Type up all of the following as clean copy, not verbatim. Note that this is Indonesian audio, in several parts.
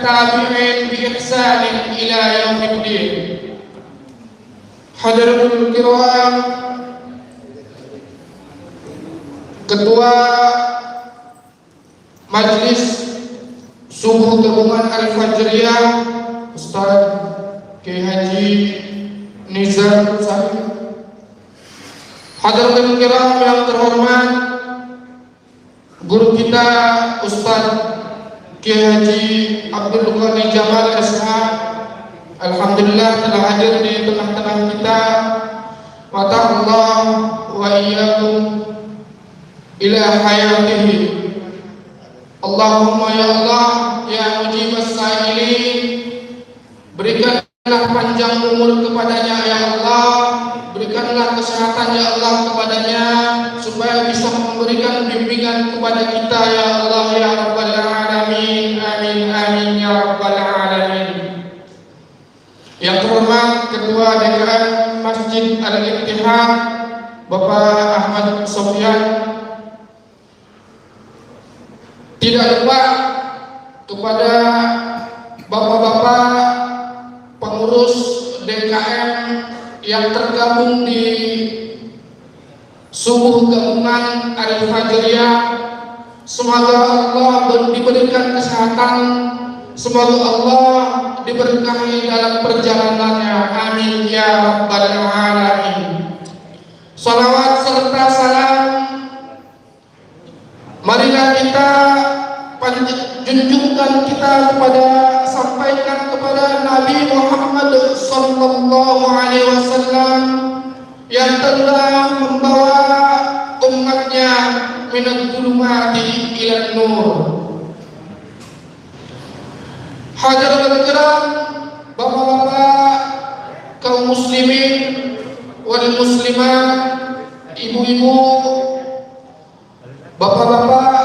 والتابعين بإحسان إلى يوم الدين. Hadirin kiram, Ketua Majelis Subuh Gabungan Al-Fajriyah Ustaz Kiai Haji Nizar Sahib. Hadirin kiram yang terhormat, guru kita Ustaz Kiai Haji Abdul Ghani Jamal SH, alhamdulillah telah hadir di tengah-tengah kita. Wata'allah wa iyyakum ila hayatihi. Allahumma ya Allah ya mujibas sa'ilin, berikanlah panjang umur kepadanya ya Allah, berikanlah kesehatan ya Allah kepadanya, supaya bisa memberikan bimbingan kepada kita ya Allah ya Rabbal Alamin. Amin amin ya Rabbal Alamin. Yang terhormat Ketua DKM Masjid Al-Ittihad Bapak Ahmad Sofyan, tidak lupa kepada bapak-bapak pengurus DKM yang tergabung di Subuh Gabungan Al-Fajriyah. Semoga Allah diberikan kesehatan, semoga Allah diberkahi dalam perjalanannya. Amin ya Rabbal Alamin. Salawat serta salam marilah kita junjungkan kita sampaikan kepada Nabi Muhammad sallallahu alaihi wasallam yang telah membawa umatnya minal zulumati ilan nur. Hadirin kiram, bapak-bapak, kaum muslimin wal muslimat, ibu-ibu, bapak-bapak,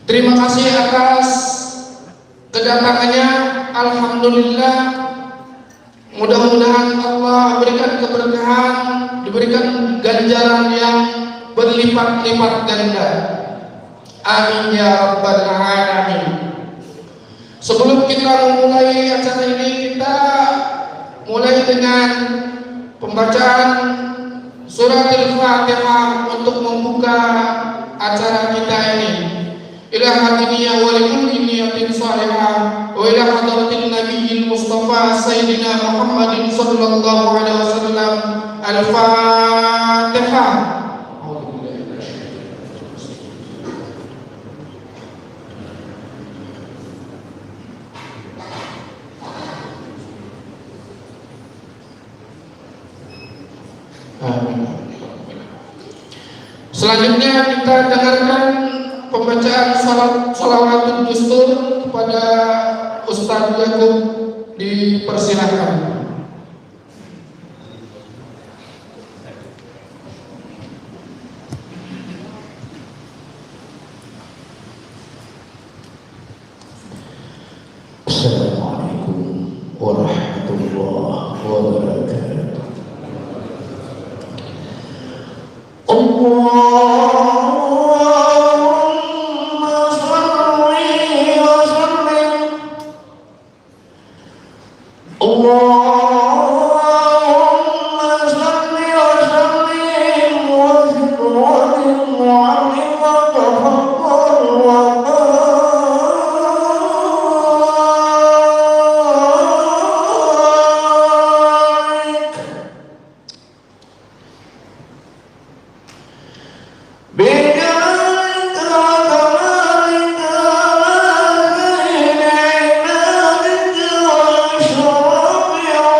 terima kasih atas kedatangannya. Alhamdulillah, mudah-mudahan Allah berikan keberkahan, diberikan ganjaran yang berlipat-lipat ganda. Amin ya Rabbal Alamin. Sebelum kita memulai acara ini, kita mulai dengan pembacaan surat Al-Fatihah untuk membuka acara kita ini. Ila hadiniyah wa likulli niyatin salihah wa ila hadratin nabiyil mustafa sayyidina Muhammadin sallallahu alaihi wasallam. Al-Fatihah. Selanjutnya kita dengarkan pembacaan shalawatul dustur kepada Ustaz Yakub, dipersilakan. Assalamualaikum warahmatullahi wabarakatuh. Allahumma shalli wa sallim. Allahumma shalli wa sallim wa zid wa mu'alim wa tafakkar wa Oh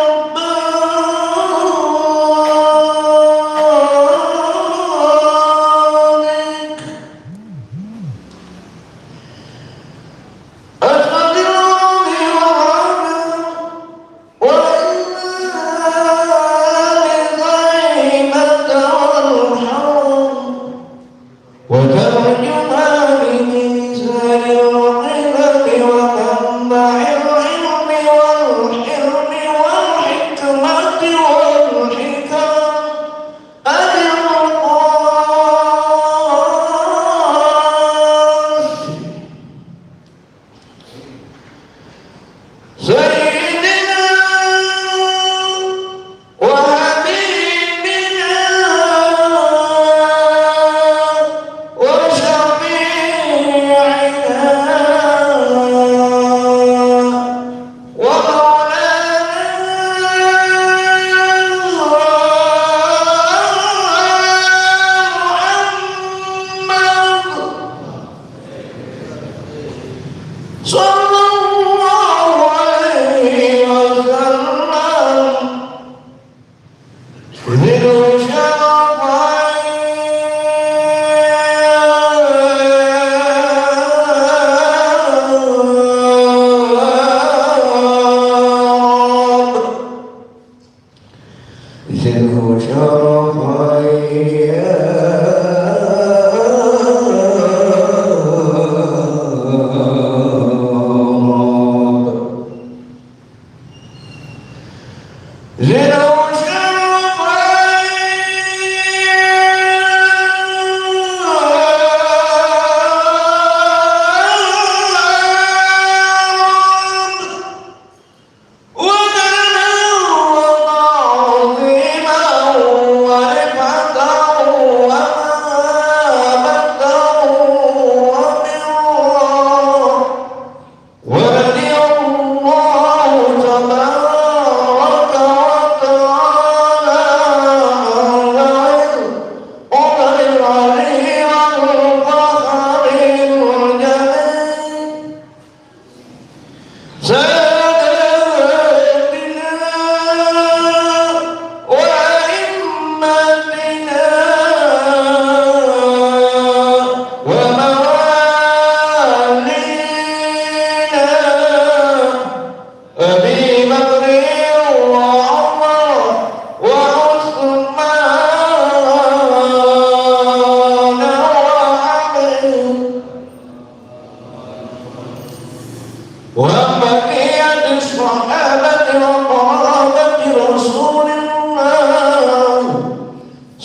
sallallahu alaihi wasallam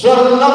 Zul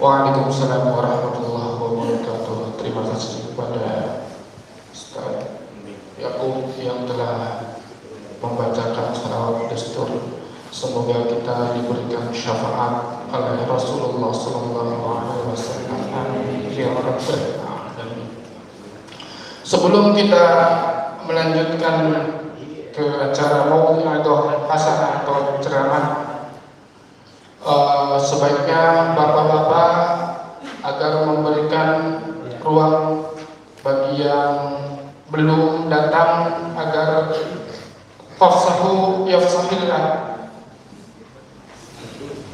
Waalaikumsalam warahmatullahi wabarakatuh. Terima kasih kepada Ustaz Yakub yang telah membacakan salawat dastur Semoga kita diberikan syafaat oleh Rasulullah SAW. Amin ya rabbal alamin. Sebelum kita melanjutkan ke acara mau'izah hasanah atau ceramah, sebaiknya bapak-bapak agar memberikan ruang bagi yang belum datang agar fafsahu yafsahillah,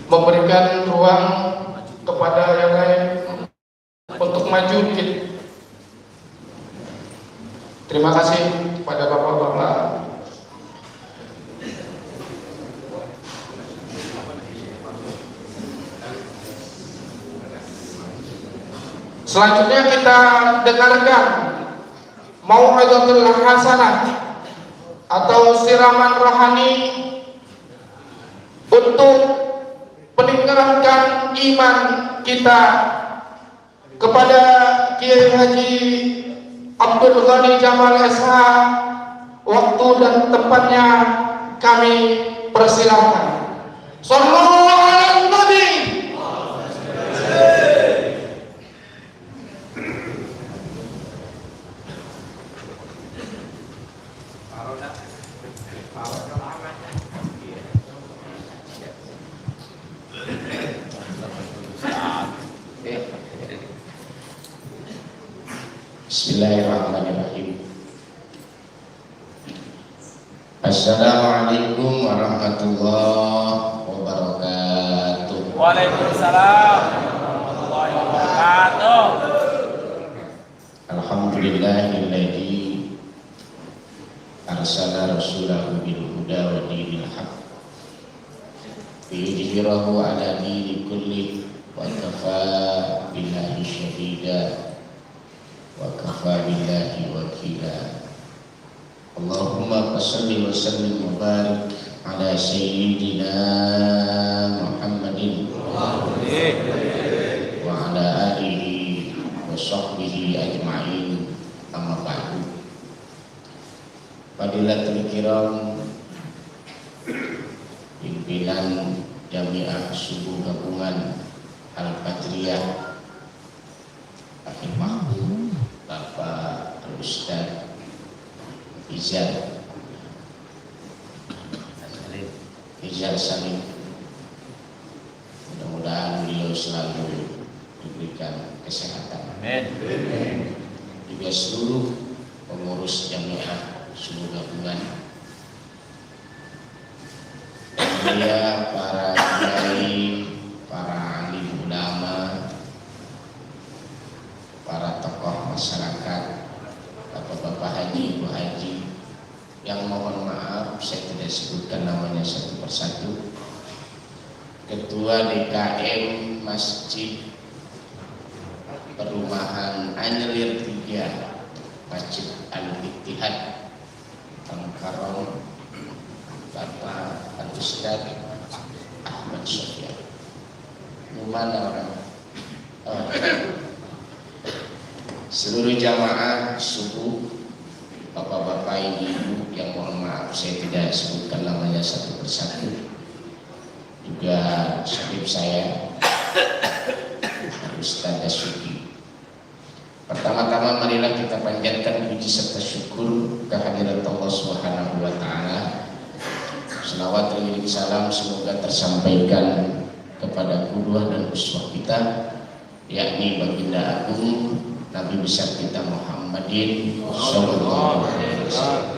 memberikan ruang kepada yang lain untuk maju dikit. Terima kasih kepada bapak-bapak. Selanjutnya kita dengarkan mau'izatul hasanah atau siraman rohani untuk meningkatkan iman kita kepada Kiai Haji Abdul Ghani Jamal SH. Waktu dan tempatnya kami persilahkan. Sallallahu alaihi Nabi. Bismillahirrahmanirrahim. Assalamualaikum warahmatullahi wabarakatuh. Waalaikumsalam warahmatullahi wabarakatuh. Alhamdulillahilladzi arsala rasulahu bil huda wa dinil haq liyudhhirahu ala dini kulli wa kafa billahi syahida wa kafa billahi wakila. Allahumma salli wa sallim wa barik ala sayyidina Muhammadin wa ala alihi wa sahbihi ajma'in, amma ba'du. Fadilatul kiram, pimpinan Jamiah Subuh Gabungan Al-Badriyah, Akhil Mahmud, Bapak Al-Ustaz Izal Salim, mudah-mudahan beliau selalu diberikan kesehatan. Amin. Juga seluruh pengurus Jamiah Subuh Gabungan, saya, para kiai, para alim ulama, para tokoh masyarakat, bapak-bapak haji, ibu haji, yang mohon maaf saya tidak sebutkan namanya satu persatu. Ketua DKM Masjid Perumahan Anyelir 3 Masjid Al-Ittihad Tangkarong, Bapak Al-Ustaz Ahmad Sofyan. Mana orang? Seluruh jamaah subuh, bapak-bapak, ibu yang mohon maaf saya tidak sebutkan namanya satu persatu. Juga sahib saya Ustaz Dasuki. Pertama-tama marilah kita panjatkan puji serta syukur kehadirat Allah Subhanahu wa taala. Selawat dan salam semoga tersampaikan kepada qudwah dan uswah kita, yakni baginda agung Nabi besar kita Muhammadin sallallahu alaihi wasallam.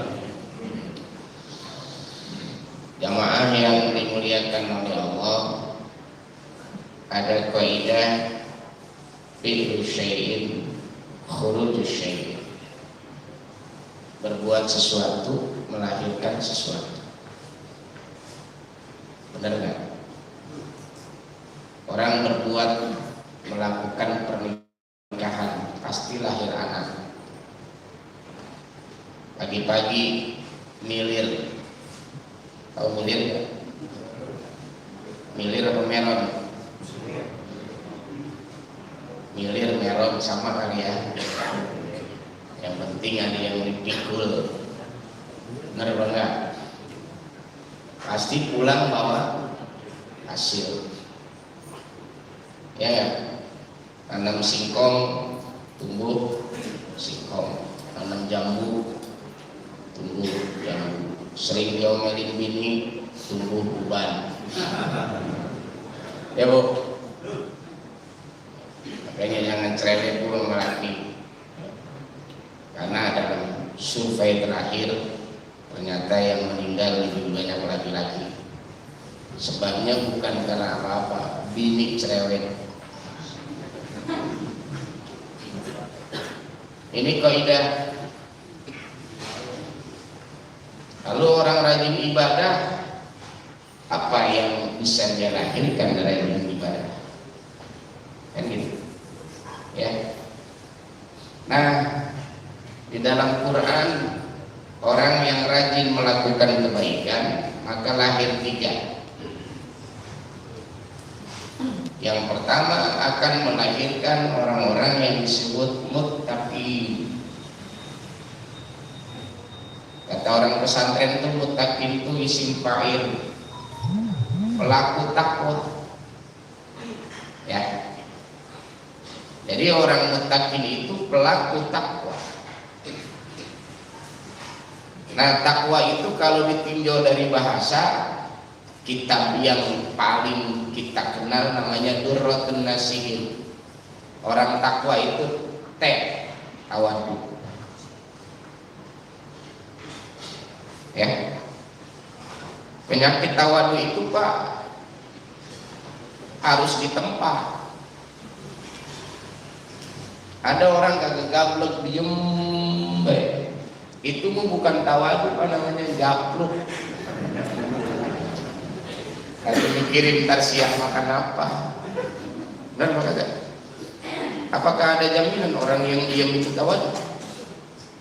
Jamaah yang dimuliakan oleh Allah, ada kaidah fi'lu syai'in khurujus syai'in. Berbuat sesuatu melahirkan sesuatu. Benar nggak? Orang berbuat melakukan pernikahan pasti lahir anak. Pagi-pagi milir, tahu milir nggak? Milir apa meron? Milir meron sama kali ya. Yang penting ada yang dipikul. Benar apa enggak? pasti pulang bawa hasil. Ya, tanam singkong tumbuh singkong, tanam jambu tumbuh jambu, sering diomelin bini tumbuh uban. Ya Bu, makanya jangan cerewet dulu sama laki, karena dalam survei terakhir ternyata yang meninggal lebih banyak laki-laki. Sebabnya bukan karena apa-apa, bini cerewet. Ini kaidah. Kalau orang rajin ibadah, apa yang bisa dia lahirkan dari rajin ibadah? Kan gitu. Ya. Nah, di dalam Quran, orang yang rajin melakukan kebaikan maka lahir 3. Yang pertama akan melahirkan orang-orang yang disebut muttaqin. Kata orang pesantren itu muttaqin itu isim fa'il, pelaku takut. Ya. Jadi orang muttaqin itu pelaku takwa. Nah, takwa itu kalau ditinjau dari bahasa, kitab yang paling kita kenal namanya Durratun Nasihin. Orang takwa itu tawadu. Ya. Penyakit tawadu itu Pak harus ditempa. Ada orang kagak gablek diem baik. Itu bukan tawadu, apa namanya, gapluk. Kalau mikirin ntar siang makan apa. Benar kagak? Apakah ada jaminan orang yang diam itu tawadu?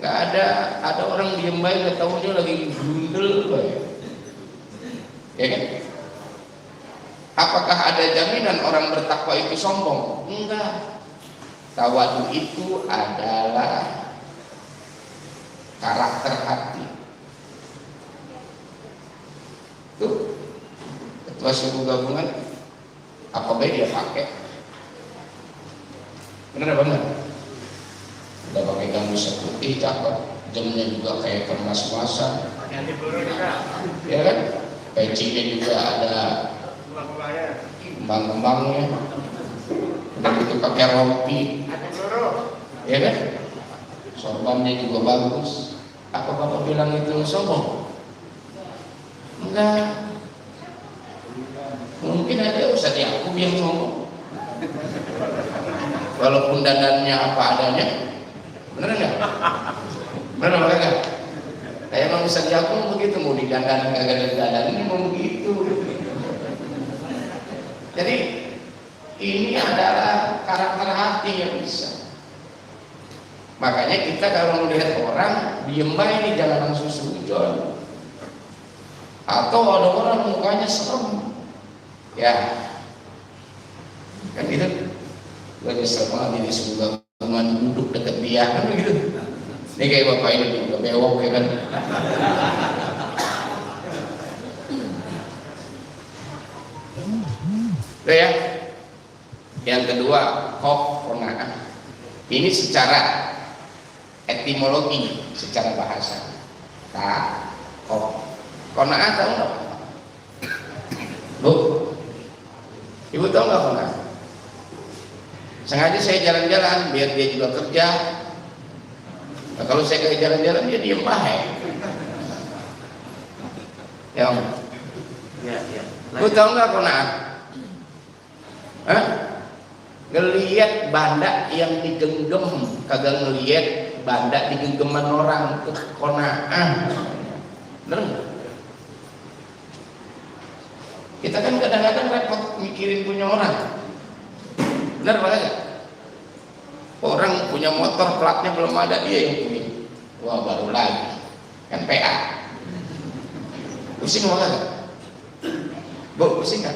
Nggak ada. Ada orang diam baik, nggak tahu dia lagi gundel baik. Ya kan? Apakah ada jaminan orang bertakwa itu sombong? Enggak. Tawadu itu adalah karakter hati. Tuh, ketua suku gabungan apa baik dia pakai? Bener bener. Udah pakai gamis putih cakep, jamnya juga kayak kemas-kemasan. Ya kan? Pecinya juga ada kembang-kembangnya. Udah gitu pakai rompi. Ya kan? Sorbannya juga bagus. Apa Bapak bilang itu sombong? Enggak. Mungkin ada Ustaz Yakub yang sombong. Walaupun dandannya apa adanya. Bener enggak? Bener enggak? Kayak emang Ustaz Yakub begitu, mau didandan kagak dandan ini mau begitu. Jadi ini adalah karakter hati yang bisa. Makanya kita kalau melihat orang diem baik ini jangan langsung sujud. Atau ada orang mukanya serem, ya kan gitu. Gue nyesel banget ini semoga gabungan duduk dekat dia kan gitu. Ini kayak bapak ini juga bewok ya kan. Udah ya. Yang kedua, qanaah. Ini secara etimologi, secara bahasa. Qanaah tahu nggak? Bu, ibu tahu nggak qanaah? Sengaja saya jalan-jalan biar dia juga kerja. Nah, kalau saya kayak jalan-jalan dia diem baik. Ya Om. Ya. Bu tahu nggak qanaah? Hah? Ngelihat banda yang digenggam, kagak ngelihat banda digenggaman orang, itu qanaah. Bener nggak? Kita kan kadang-kadang repot mikirin punya orang. Bener apa enggak? Orang punya motor platnya belum ada, dia yang punya. Wah baru lagi, kan PA. Pusing apa enggak? Bu, pusing kan?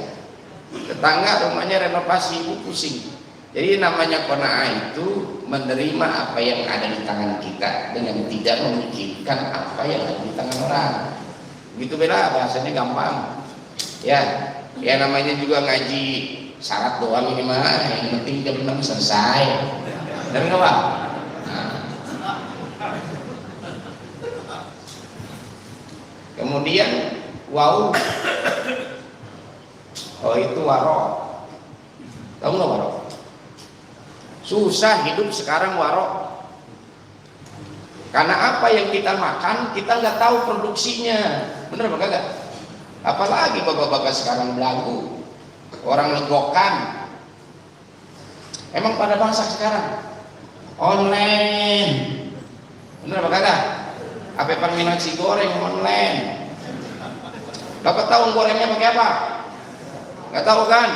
Tetangga rumahnya renovasi, ibu pusing. Jadi namanya qanaah itu menerima apa yang ada di tangan kita dengan tidak memikirkan apa yang ada di tangan orang. Gitu beda, bahasanya gampang. Ya namanya juga ngaji syarat doang ini mah, yang penting jam 6 selesai. Dan enggak Pak? Nah. Kemudian wow. Oh itu warok. Tahu nggak warok? Susah hidup sekarang warok. Karena apa yang kita makan kita nggak tahu produksinya, bener apa kagak? Apalagi bapak-bapak sekarang belagu, orang legokan. Emang pada bangsa sekarang online, bener apa kagak? Apa panggilan nasi goreng online? Bapak tahu gorengnya pakai apa? Nggak tahu kan?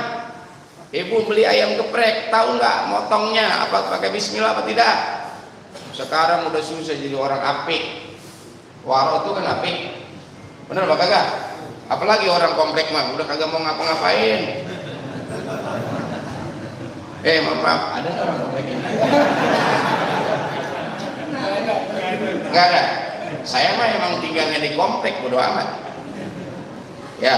Ibu beli ayam geprek, tahu nggak motongnya apa pakai bismillah apa tidak? Sekarang udah susah jadi orang apik. Warok itu kan apik. Bener apa kagak? Apalagi orang komplek mah udah kagak mau ngapa-ngapain. Maaf, ada orang komplek ini? Enggak ada. Saya mah emang tinggalnya di komplek, bodo amat. Ya,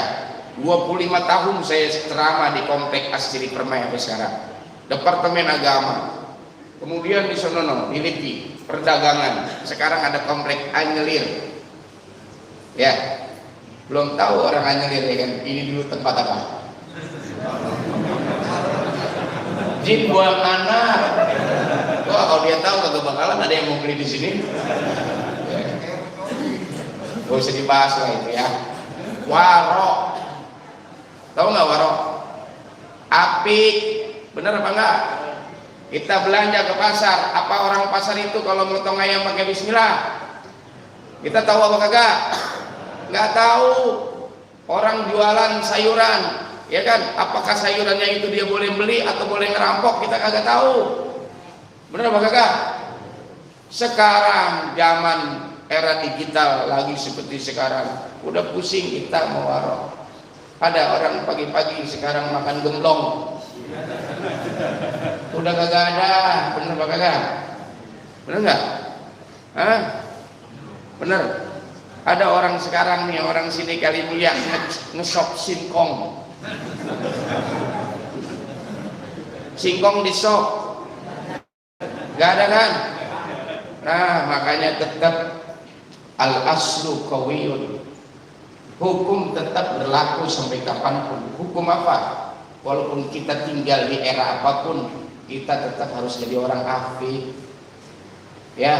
25 tahun saya ceramah di komplek Astri Permai sampai sekarang. Departemen Agama. Kemudian di sono di Lipi, perdagangan. Sekarang ada komplek Anyelir. Ya, belum tahu orang Anyelir ya kan. Ini dulu tempat apa? Jin buang anak. Wah, kalau dia tahu kagak bakalan ada yang mau beli di sini. Gak usah dibahas lah itu ya. Warok. Tahu nggak warok? Apik. Bener apa enggak? Kita belanja ke pasar, apa orang pasar itu kalau motong ayam pakai bismillah? Kita tahu apa kagak? Nggak tahu. Orang jualan sayuran, ya kan? Apakah sayurannya itu dia boleh beli atau boleh ngerampok? Kita kagak tahu. Bener apa kagak? Sekarang zaman era digital lagi seperti sekarang, udah pusing kita mau warok. Ada orang pagi-pagi sekarang makan gemblong. Udah kagak ada, bener apa kagak? Bener nggak? Hah? Bener. Ada orang sekarang nih, orang sini kali mulia nge-shop singkong. Singkong di shop. Gak ada kan? Nah, makanya tetap al-aslu qawiyun. Hukum tetap berlaku sampai kapanpun. Hukum apa? Walaupun kita tinggal di era apapun, kita tetap harus jadi orang afif. Ya,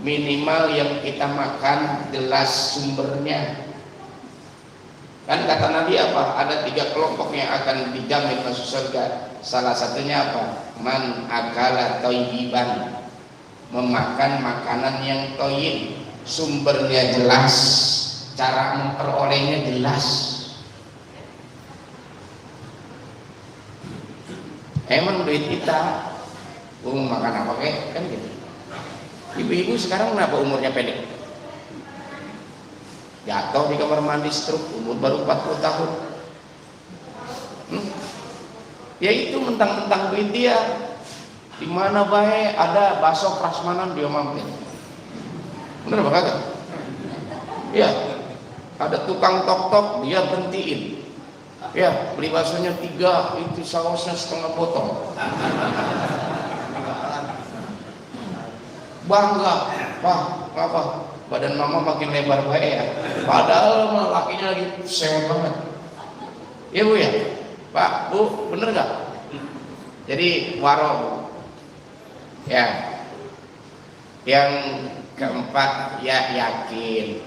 minimal yang kita makan jelas sumbernya. Kan kata Nabi apa? Ada 3 kelompok yang akan dijamin masuk surga. Salah satunya apa? Man akala thayyiban, memakan makanan yang thayyib, sumbernya jelas, cara memperolehnya jelas. Emang duit kita makan apa kek? Kan gitu. Ibu-ibu sekarang kenapa umurnya pendek? Jatuh di kamar mandi stroke, umur baru 40 tahun. Ya itu mentang-mentang duit dia. Di mana bae ada bakso prasmanan dia mampir. Bener apa kagak? Ya, ada tukang tok-tok dia berhentiin. Ya, beli baksonya 3, itu sausnya setengah botol. Bangga, Pak, apa? Badan mama makin lebar baik ya. Padahal mah lakinya lagi sehat banget. Iya Bu ya? Pak, Bu, bener nggak? Jadi warung. Ya. Yang keempat, ya yakin.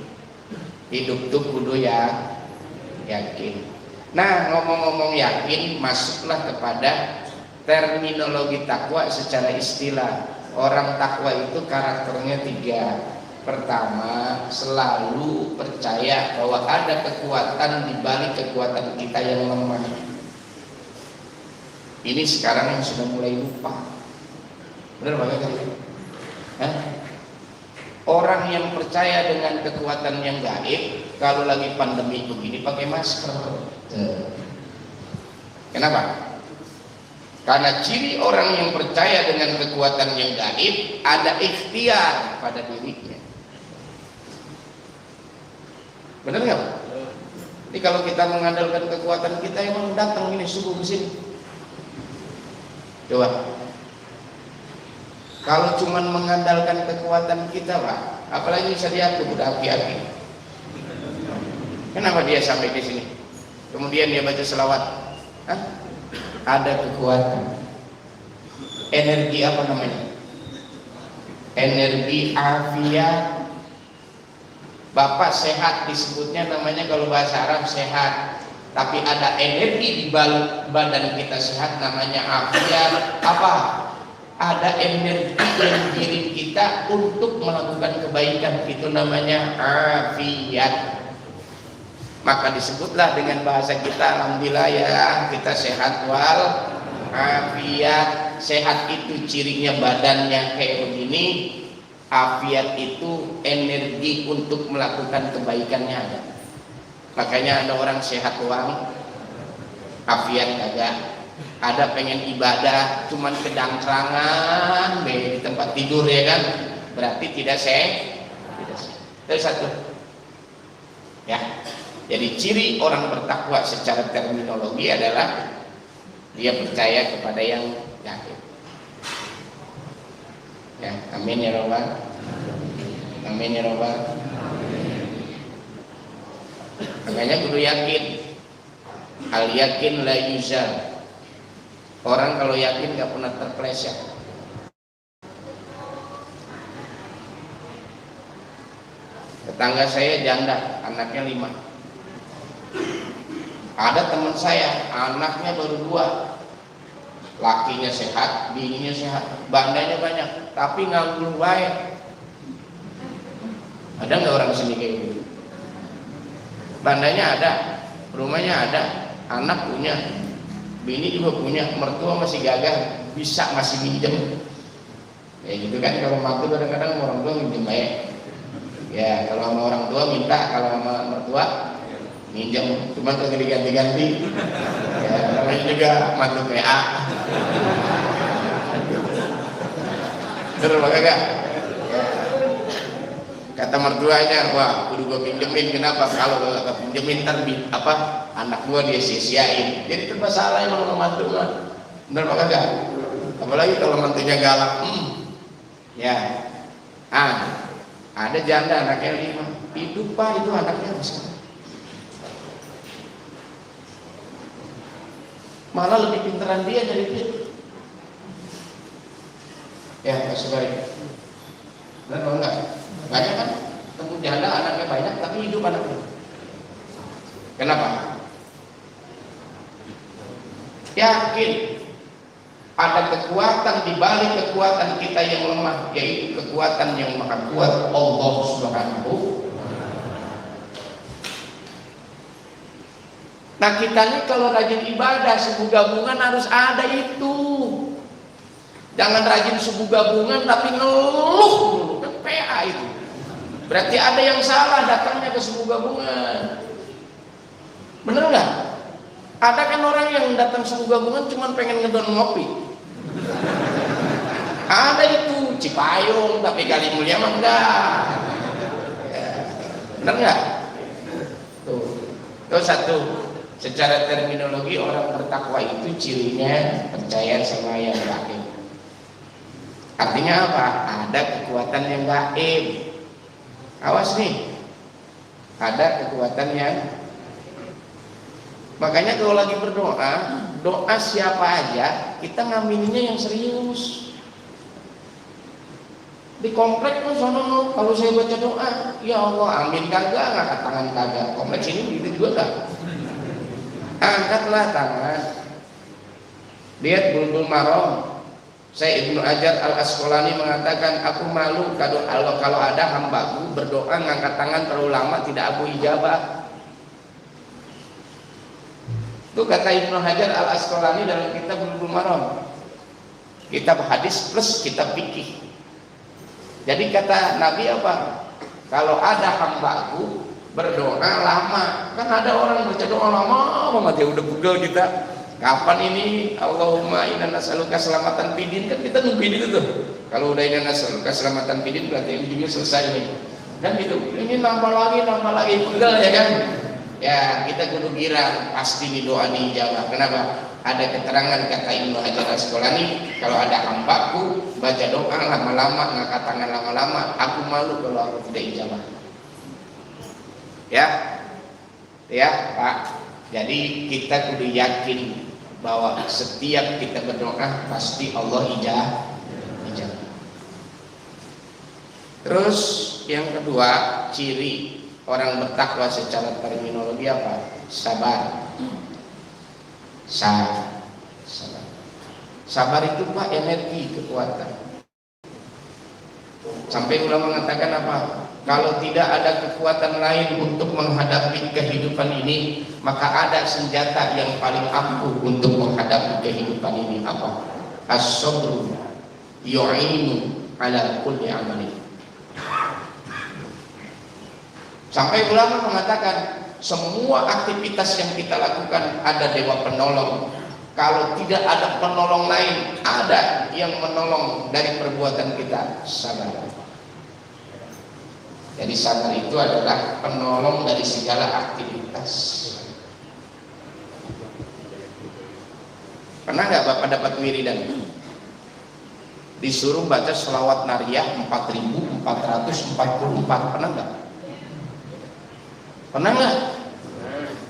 Hidup tuh kudu ya yakin. Nah, ngomong-ngomong yakin, masuklah kepada terminologi takwa secara istilah. Orang takwa itu karakternya 3. Pertama, selalu percaya bahwa ada kekuatan di balik kekuatan kita yang lemah. Ini sekarang yang sudah mulai lupa. Benar banget kan? Orang yang percaya dengan kekuatan yang gaib, kalau lagi pandemi begini pakai masker. Kenapa? Karena ciri orang yang percaya dengan kekuatan yang gaib, ada ikhtiar pada dirinya. Benar nggak? Jadi kalau kita mengandalkan kekuatan kita, emang datang ini subuh ke sini. Coba. Kalau cuma mengandalkan kekuatan kita, Pak, apalagi bisa diatur udah aki-aki. Kenapa dia sampai di sini? Kemudian dia baca selawat. Hah? Ada kekuatan. Energi apa namanya? Energi afiat. Bapak sehat disebutnya namanya kalau bahasa Arab sehat. Tapi ada energi di badan kita sehat namanya afiat. Apa? Ada energi yang diri kita untuk melakukan kebaikan, itu namanya afiat. Maka disebutlah dengan bahasa kita, alhamdulillah ya kita sehat wal afiat. Sehat itu cirinya badannya kayak begini. Afiat itu energi untuk melakukan kebaikannya ada. Makanya ada orang sehat uang, afiat kagak. Ada pengen ibadah, cuman kedangkrangan di tempat tidur ya kan, berarti tidak sehat. Itu satu. Ya, jadi ciri orang bertakwa secara terminologi adalah dia percaya kepada yang yakin. Ya, amin ya robbal. Amin ya robbal. Makanya kudu yakin. Al yakin la yuzal. Orang kalau yakin gak pernah terpleset. Tetangga saya janda, anaknya 5. Ada teman saya, anaknya baru 2. Lakinya sehat, bininya sehat, bandanya banyak, tapi nganggur baik. Ada nggak orang sini kayak gitu? Bandanya ada, rumahnya ada, anak punya, bini juga punya, mertua masih gagah, bisa masih minjem. Ya gitu kan, kalau mantu kadang-kadang orang tua minjem baik. Ya kalau sama orang tua minta, kalau sama mertua minjem, cuma kagak diganti-ganti. Ya namanya juga mantu PA. Bener Pak Kakak? Kata mertuanya, wah kudu gua pinjemin, kenapa? Kalau gak pinjemin ntar anak gua dia sia-siain. Jadi itu masalah emang sama mantu kan. Bener Pak Kakak? Apalagi kalau mantunya galak. Ya. Ada janda anaknya 5. Hidup Pak, itu anaknya bisa. Malah lebih pinteran dia dari dia. Ya, Pak Sugari. Benar atau enggak? Banyak kan? Temu janda anaknya banyak, tapi hidup anaknya. Kenapa? Yakin ada kekuatan di balik kekuatan kita yang lemah, yaitu kekuatan yang maha kuat, Allah Subhanahu. Nah kita ini kalau rajin ibadah subuh gabungan harus ada itu. Jangan rajin subuh gabungan tapi ngeluh dulu, kan PA itu. Berarti ada yang salah datangnya ke subuh gabungan. Bener nggak? Ada kan orang yang datang subuh gabungan cuma pengen ngedon ngopi. Ada itu Cipayung tapi Kali Mulia mah enggak. Ya. Bener nggak? Tuh satu. Secara terminologi orang bertakwa itu cirinya percaya sama yang gaib. Artinya apa? Ada kekuatan yang gaib. Awas nih, ada kekuatan yang. Makanya kalau lagi berdoa, doa siapa aja kita ngamininnya yang serius. Di komplek tuh sono kalau saya baca doa, ya Allah amin kagak, ngangkat tangan kagak. Kompleks ini gitu juga enggak. Angkatlah tangan. Lihat Bulbul Maram. Saya Ibnu Hajar Al-Asqalani mengatakan, aku malu kalau ada hambaku berdoa ngangkat tangan terlalu lama tidak aku ijabah. Itu kata Ibnu Hajar Al-Asqalani dalam kitab Bulbul Maram. Kitab hadis plus kitab fikih. Jadi kata Nabi apa? Kalau ada hambaku berdoa lama, kan ada orang baca doa lama banget ya, udah google kita kapan ini Allahumma inna nas'aluka selamatan fidin, kan kita nungguin itu tuh. Kalau udah inna nas'aluka selamatan fidin berarti ini juga selesai nih. Kan gitu. Ini nambah lagi pegel ya kan. Ya kita kudu kira pasti di doa dijawab. Kenapa? Ada keterangan kata Ibnu Hajar Asqalani, kalau ada hambaku baca doa lama-lama, ngangkat tangan lama-lama, aku malu kalau aku tidak ijabah. Ya Pak. Jadi kita kudu yakin bahwa setiap kita berdoa pasti Allah ijabah. Terus yang kedua, ciri orang bertakwa secara terminologi apa? Sabar. Sabar itu Pak energi, kekuatan. Sampai ulama mengatakan apa? Kalau tidak ada kekuatan lain untuk menghadapi kehidupan ini, maka ada senjata yang paling ampuh untuk menghadapi kehidupan ini apa? As-sabru yu'inu ala kulli amalin. Sampai ulama mengatakan semua aktivitas yang kita lakukan ada dewa penolong. Kalau tidak ada penolong lain, ada yang menolong dari perbuatan kita. Sabar. Jadi sabar itu adalah penolong dari segala aktivitas. Pernah nggak Bapak dapat wiridan? Disuruh baca selawat nariyah 4444. Pernah nggak? Pernah nggak?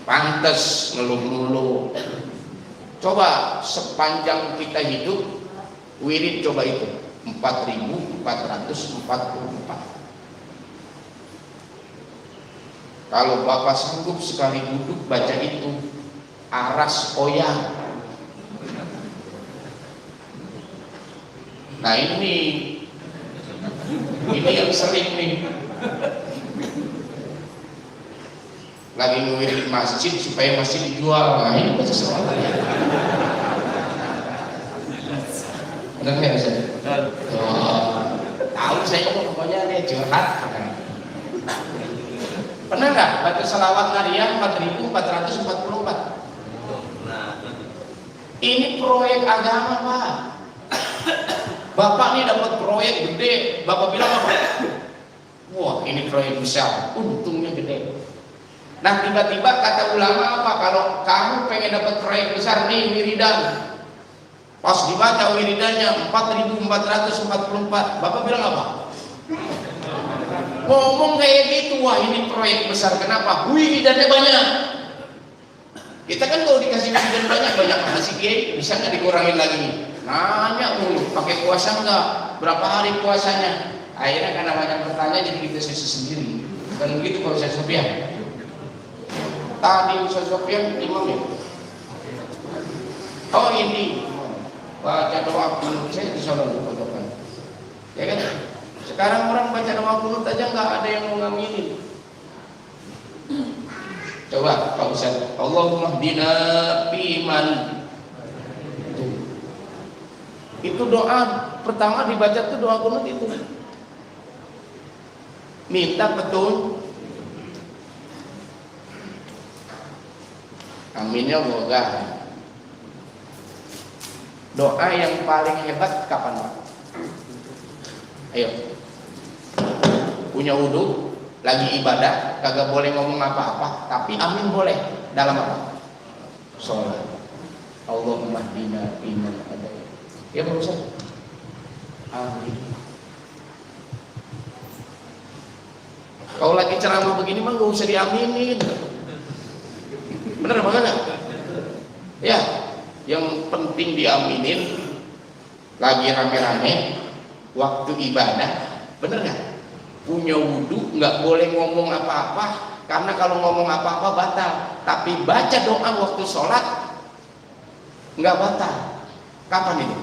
Pantes ngeluh-ngeluh. Coba sepanjang kita hidup wirid coba itu 4444. Kalau Bapak sanggup sekali duduk baca itu aras oyang. Nah ini yang sering nih. Lagi ngewirid masjid supaya masjid dijual. Nah ini baca selawat. Benar nggak Ustaz? Tahu saya kok pokoknya dia curhat. Pernah nggak baca selawat nariyah 4444? Ini proyek agama Pak. Bapak nih dapat proyek gede, Bapak bilang apa? Wah ini proyek besar, untungnya gede. Nah tiba-tiba kata ulama apa? Kalau kamu pengen dapat proyek besar nih wiridan, pas dibaca wiridannya 4444, Bapak bilang apa? Ngomong kayak gitu, wah ini proyek besar. Kenapa? Wiridannya banyak. Kita kan kalau dikasih wiridan banyak masih kiai, bisa nggak dikurangin lagi? Nanya mulu, pakai puasa nggak? Berapa hari puasanya? Akhirnya karena banyak bertanya jadi kita susah sendiri. Dan begitu kalau saya Sofyan. Tadi Ustaz Sofyan imam ya. Oh ini baca doa kunut, saya bisa lalu bacakan. Ya kan? Sekarang orang baca doa kunut aja nggak ada yang mau ngaminin. Coba Pak Ustaz, Allahumma hdina fiman. Itu doa pertama dibaca tuh doa kunut itu. Minta betul. Aminnya moga. Doa yang paling hebat kapan Pak? Ayo. Punya wudhu, lagi ibadah, kagak boleh ngomong apa-apa, tapi amin boleh. Dalam apa? Sholat. Allahumma hdina fiman hadait. Ya Pak Ustaz. Amin. Kalau lagi ceramah begini mah gak usah diaminin. Bener banget gak? Ya, yang penting diaminin lagi rame-rame waktu ibadah. Bener gak? Punya wudhu nggak boleh ngomong apa-apa, karena kalau ngomong apa-apa batal. Tapi baca doa waktu sholat nggak batal. Kapan ini?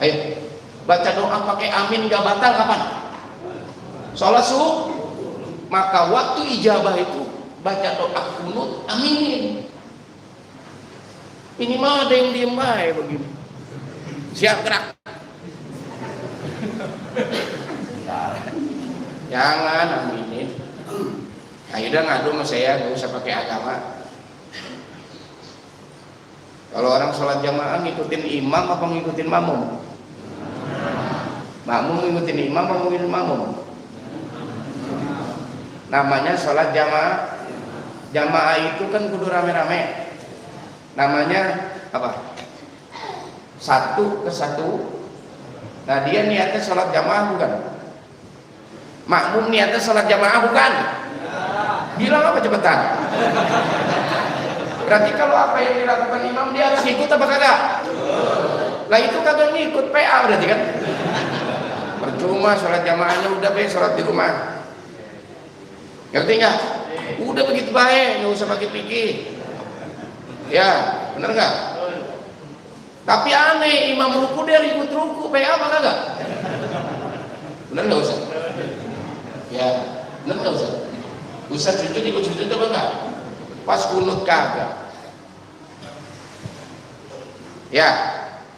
Ayo, baca doa pakai amin nggak batal kapan? Sholat subuh. Maka waktu ijabah itu baca doa kunut aminin. Ini mah ada yang diem baik begini. Siap gerak. Jangan aminin. Ayo udah ngadu sama saya, nggak usah pakai agama. Kalau orang sholat jamaah ngikutin imam apa ngikutin makmum? Makmum ngikutin imam apa ngikutin makmum? Namanya sholat jamaah. Jamaah itu kan kudu rame-rame. Namanya apa? Satu ke satu. Nah dia niatnya sholat jamaah bukan? Makmum niatnya sholat jamaah bukan? Bilang apa cepetan? Berarti kalau apa yang dilakukan imam dia harus ikut apa kagak? Lah itu kagak ngikut PA berarti kan? Percuma sholat jamaahnya udah baik sholat di rumah. Ngerti nggak? Udah begitu baik, nggak usah pakai pikir. Ya, bener nggak? Tapi aneh, imam ruku dia ikut ruku, PA apa kagak? Bener nggak usah? Ya, bener nggak usah? Usah sujud ikut sujud apa enggak? Pas kunut kagak? Ya,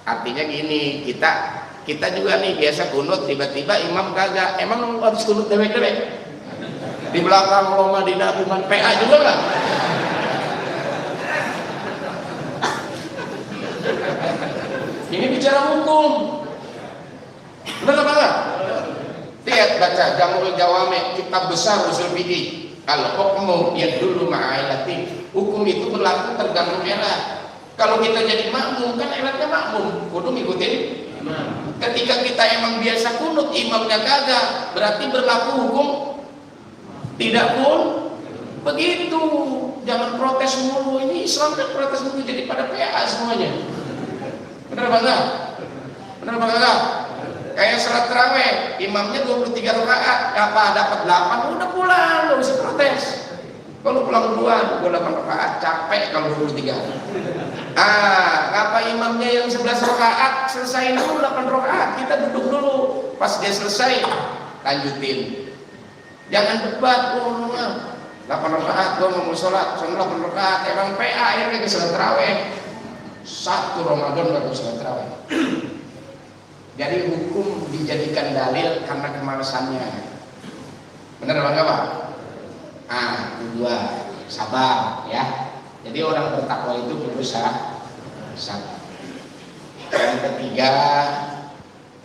artinya gini, kita juga nih biasa kunut, tiba-tiba imam kagak. Emang harus kunut dewek-dewek? Di belakang Roma Madinah bukan PA juga nggak? Ini bicara hukum. Benar apa enggak? Lihat baca Jamul Jawame, kitab besar usul fikih. Kalau hukum ya dulu ma'ilati. Hukum itu berlaku tergantung era. Kalau kita jadi makmum kan eratnya makmum, kudu ngikutin imam. Ketika kita emang biasa kunut imamnya kagak, berarti berlaku hukum tidak pun begitu. Jangan protes mulu, ini Islam dan protes mulu jadi pada PA semuanya. Benar apa enggak? Benar apa enggak? Kayak sholat tarawih, imamnya 23 rakaat, apa dapat 8 udah pulang, enggak usah protes. Kalau pulang duluan, gua 8 rakaat, capek kalau 23. Apa imamnya yang 11 rakaat selesai dulu 8 rakaat, kita duduk dulu. Pas dia selesai, lanjutin. Jangan debat, 8 rakaat gua mau sholat, 8 rakaat, emang PA akhirnya ke sholat tarawih. 1 Ramadan baru sholat tarawih. Jadi hukum dijadikan dalil karena kemalasannya. Benar apa enggak Pak? Kedua, sabar ya. Jadi orang bertakwa itu perlu sabar. Yang ketiga,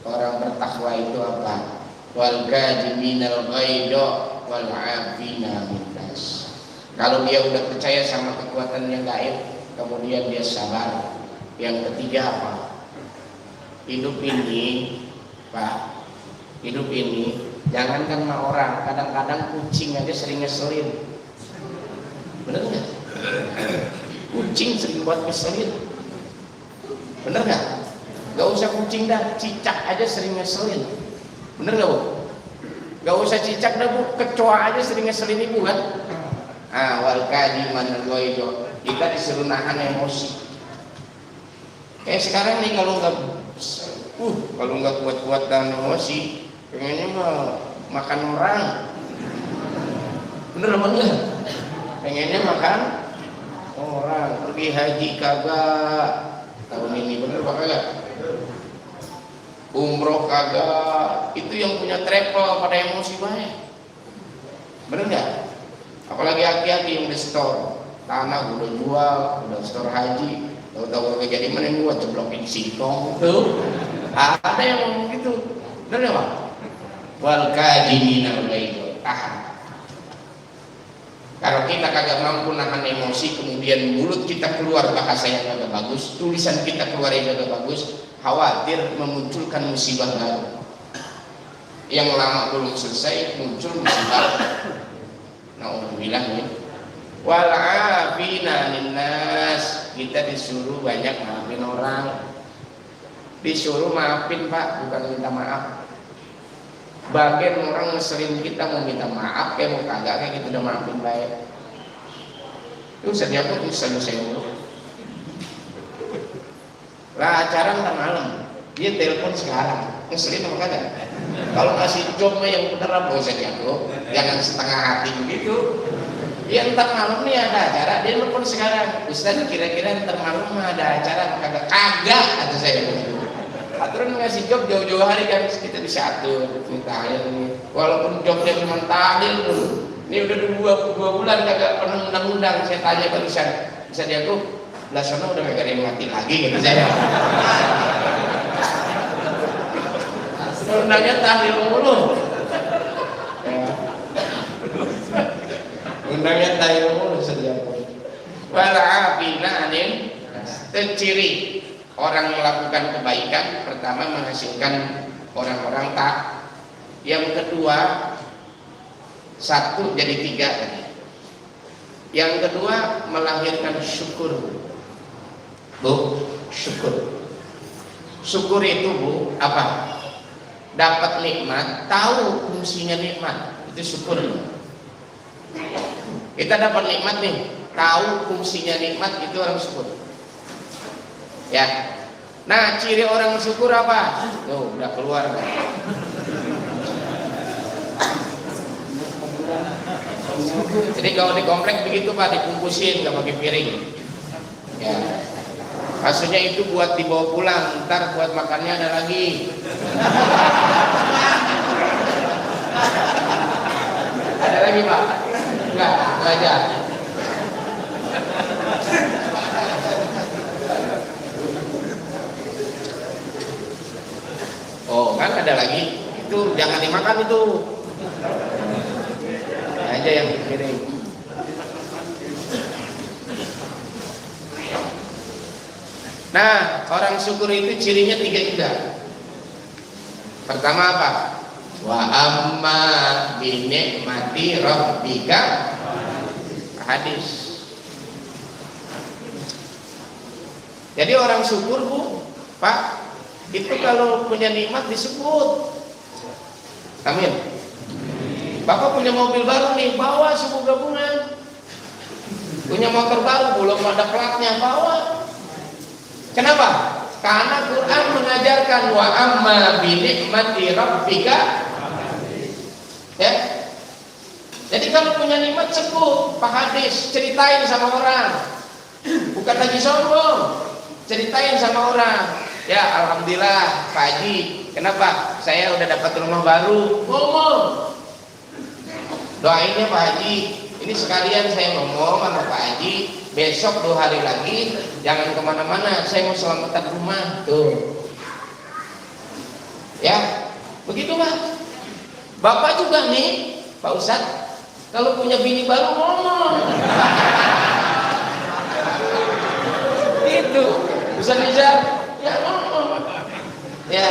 orang bertakwa itu apa? Wal kajiminal ghaidha wal 'afina 'anil nas. Kalau dia udah percaya sama kekuatan yang gaib, kemudian dia sabar. Yang ketiga apa? Hidup ini, Pak, hidup ini jangankan sama orang, kadang-kadang kucing aja sering ngeselin. Bener nggak? Kucing sering buat ngeselin. Bener nggak? Gak usah kucing dah, cicak aja sering ngeselin. Bener nggak Bu? Gak usah cicak dah Bu, kecoa aja sering ngeselin ibu kan? Wal kajiman al-ghaidha, kita disuruh nahan emosi. Kayak sekarang nih kalau nggak kuat-kuat dan emosi, pengennya mah makan orang. Bener apa enggak? Pengennya makan orang. Pergi haji kagak tahun ini, bener apa kagak? Umroh kagak. Itu yang punya travel pada emosi banyak. Bener nggak? Apalagi aki-aki yang udah store tanah, udah jual, udah store haji, tahu-tahu kagak jadi mana gua ceblokin singkong tuh. Ada yang ngomong gitu. Bener nggak Pak? Wal kajiminal ghaidha, tahan. Kalau kita kagak mampu nahan emosi, kemudian mulut kita keluar bahasa yang kagak bagus, tulisan kita keluar yang kagak bagus, khawatir memunculkan musibah baru. Yang lama belum selesai muncul musibah. Nauzubillah ya. Wal 'afina 'anil nas, kita disuruh banyak maafin orang. Disuruh maafin Pak, bukan minta maaf. Bagian orang ngeselin kita mau minta maaf kayak mau kagak kayak gitu udah maafin baik. Itu setiap itu selesai dulu. Lah acara ntar malam, dia telepon sekarang, ngeselin apa kagak? Kalau ngasih job yang bener apa usah jago, jangan setengah hati begitu. Ya ntar malam nih ada acara, dia telepon sekarang, Ustaz kira-kira ntar malam ada acara apa kagak? Kagak, kata saya. Aturan ngasih job jauh-jauh hari kan kita bisa atur, minta tahlil nih. Walaupun jobnya cuma tahlil pun, ini udah dua bulan kagak pernah undang-undang. Saya tanya barusan, bisa diaku, lah sana udah kagak ada yang mati lagi gitu saya. Undangnya tahlil mulu. Undangnya tahlil mulu saja. Wal'afina anil. Ciri orang melakukan kebaikan pertama menghasilkan orang-orang tak. Yang kedua satu jadi tiga tadi. Yang kedua melahirkan syukur. Bu, syukur. Syukur itu Bu apa? Dapat nikmat, tahu fungsinya nikmat. Itu syukur. Kita dapat nikmat nih, tahu fungsinya nikmat, itu orang syukur. Ya. Nah, ciri orang syukur apa? Tuh, udah keluar kan. Jadi kalau di komplek begitu Pak, dibungkusin nggak pakai piring. Ya. Maksudnya itu buat dibawa pulang, ntar buat makannya ada lagi. Ada lagi Pak? Enggak aja. Oh kan ada lagi, itu jangan dimakan itu. Aja yang dipiring. Nah, orang syukur itu cirinya tiga juga. Pertama apa? Wa amma bi ni'mati rabbika. Hadis. Jadi orang syukur Bu, Pak, itu kalau punya nikmat disebut. Amin. Bapak punya mobil baru nih, bawa suku gabungan. Punya motor baru, belum ada platnya, bawa. Kenapa? Karena Quran mengajarkan wa amma bi ni'mati rabbika. Ya. Jadi kalau punya nikmat sebut, Pak Hadis, ceritain sama orang. Bukan lagi sombong. Ceritain sama orang. Ya, alhamdulillah Pak Haji. Kenapa? Saya udah dapat rumah baru. Ngomong. Doainnya Pak Haji. Ini sekalian saya ngomong sama Pak Haji. Besok 2 hari lagi jangan kemana-mana, saya mau selamatan rumah tuh. Ya, begitu Pak. Bapak juga nih, Pak Ustadz, kalau punya bini baru ngomong. Itu, Ustadz Nizar, ya ngomong. Ya,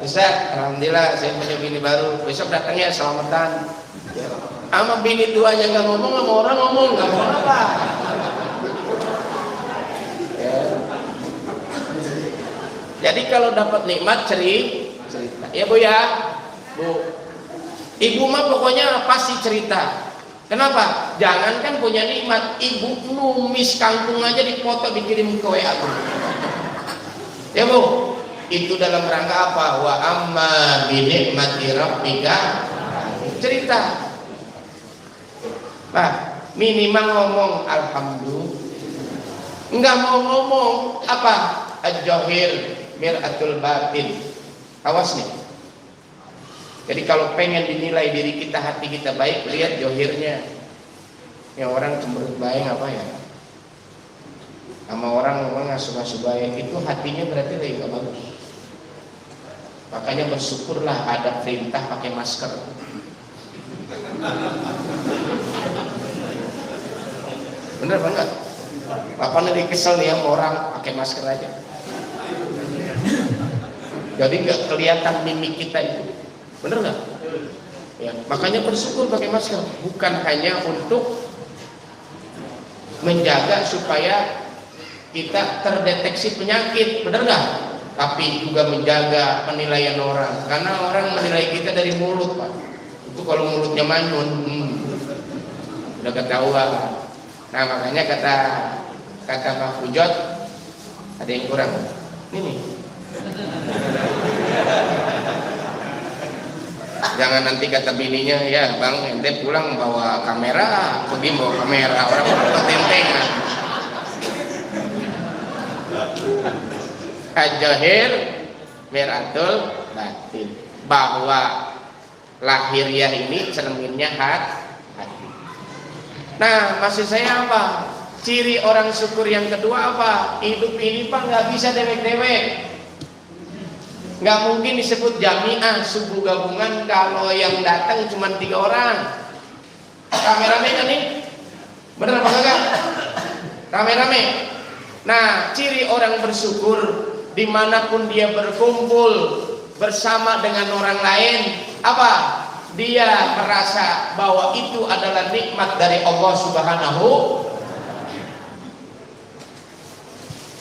Ustadz, alhamdulillah saya punya bini baru. Besok datangnya selamatan. Sama bini tuanya nggak ngomong, sama orang ngomong, nggak mau apa. Jadi kalau dapat nikmat cerita. Ya Bu ya. Bu. Ibu mah pokoknya pasti cerita. Kenapa? Jangankan punya nikmat, ibu numis kangkung aja dipoto dikirim ke WA Bu. Ya Bu. Itu dalam rangka apa? Wa amma bi ni'mati rabbika. Cerita. Nah, minimal ngomong alhamdulillah. Enggak mau ngomong apa? Al-jahir mir'atul batin. Awas nih. Jadi kalau pengen dinilai diri kita, hati kita baik, lihat johirnya. Yang orang cemberut baik apa ya? Sama orang ngasuh-ngasuh baik, itu hatinya berarti lagi gak bagus. Makanya bersyukurlah ada perintah pakai masker. Bener banget. Bapak nanti kesel nih sama orang pakai masker aja. Jadi nggak kelihatan mimik kita itu, bener nggak? Ya, makanya bersyukur pakai masker, bukan hanya untuk menjaga supaya kita terdeteksi penyakit, bener nggak? Tapi juga menjaga penilaian orang, karena orang menilai kita dari mulut Pak. Itu kalau mulutnya manyun, udah ketahuan. Nah makanya kata Pak Fujot, ada yang kurang. Ini. Jangan nanti kata bininya, ya bang ente pulang bawa kamera, pergi bawa kamera, orang bawa tentengan. Al-jahir miratul batin, bahwa lahiriah ini cerminnya hati. Nah maksud saya apa? Ciri orang syukur yang kedua apa? Hidup ini Pak nggak bisa dewek-dewek. Nggak mungkin disebut jamiah subuh gabungan kalau yang datang cuma 3 orang. Rame-rame kan nih? Bener apa enggak? Rame-rame. Nah, ciri orang bersyukur dimanapun dia berkumpul bersama dengan orang lain, apa? Dia merasa bahwa itu adalah nikmat dari Allah Subhanahu.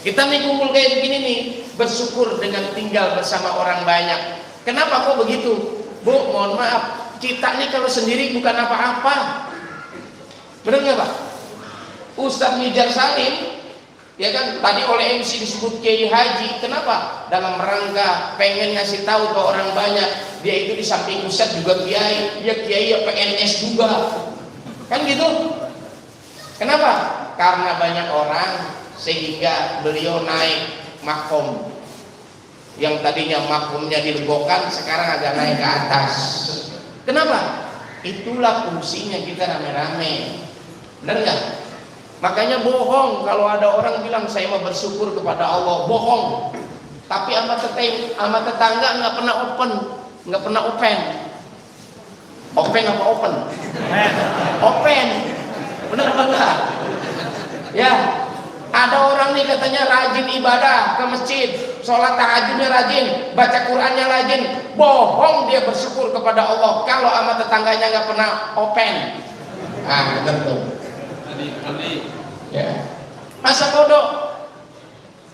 Kita nih kumpul kayak begini nih, bersyukur dengan tinggal bersama orang banyak. Kenapa kok begitu? Bu, mohon maaf, kita nih kalau sendiri bukan apa-apa. Benar nggak Pak? Ustadz Mijar Salim, ya kan, tadi oleh MC disebut Kiai Haji. Kenapa? Dalam rangka pengen ngasih tahu ke orang banyak, dia itu di samping Ustadz juga Kiai, dia Kiai ya PNS juga, kan gitu. Kenapa? Karena banyak orang, sehingga beliau naik makom. Yang tadinya makomnya dilegokan, sekarang agak naik ke atas. Kenapa? Itulah fungsinya kita rame-rame. Benar nggak? Makanya bohong kalau ada orang bilang saya mau bersyukur kepada Allah, bohong. Tapi sama tetangga nggak pernah open. Open apa open? Open. Benar apa enggak? Ya, ada orang nih katanya rajin ibadah ke masjid, sholat tahajudnya rajin, baca Qurannya rajin. Bohong, dia bersyukur kepada Allah kalau sama tetangganya nggak pernah open. Ah, benar tuh. Ya. Masa bodoh,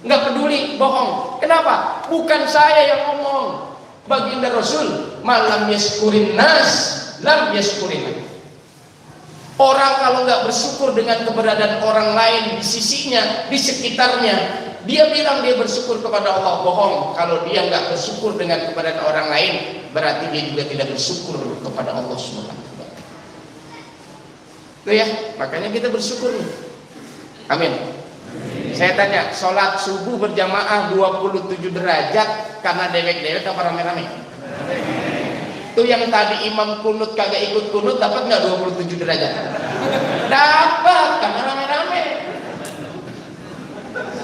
nggak peduli, bohong. Kenapa? Bukan saya yang ngomong, baginda Rasul, malam yaskurin nas, lam yaskurin. Orang kalau nggak bersyukur dengan keberadaan orang lain di sisinya, di sekitarnya, dia bilang dia bersyukur kepada Allah, bohong. Kalau dia nggak bersyukur dengan keberadaan orang lain, berarti dia juga tidak bersyukur kepada Allah Subhanahu wa Ta'ala. Tuh ya, makanya kita bersyukur. Amin. Saya tanya, sholat subuh berjamaah 27 derajat karena dewek-dewek apa rame-rame? Tuh yang tadi imam kunut kagak ikut kunut, dapat nggak 27 derajat? Dapat, karena rame-rame.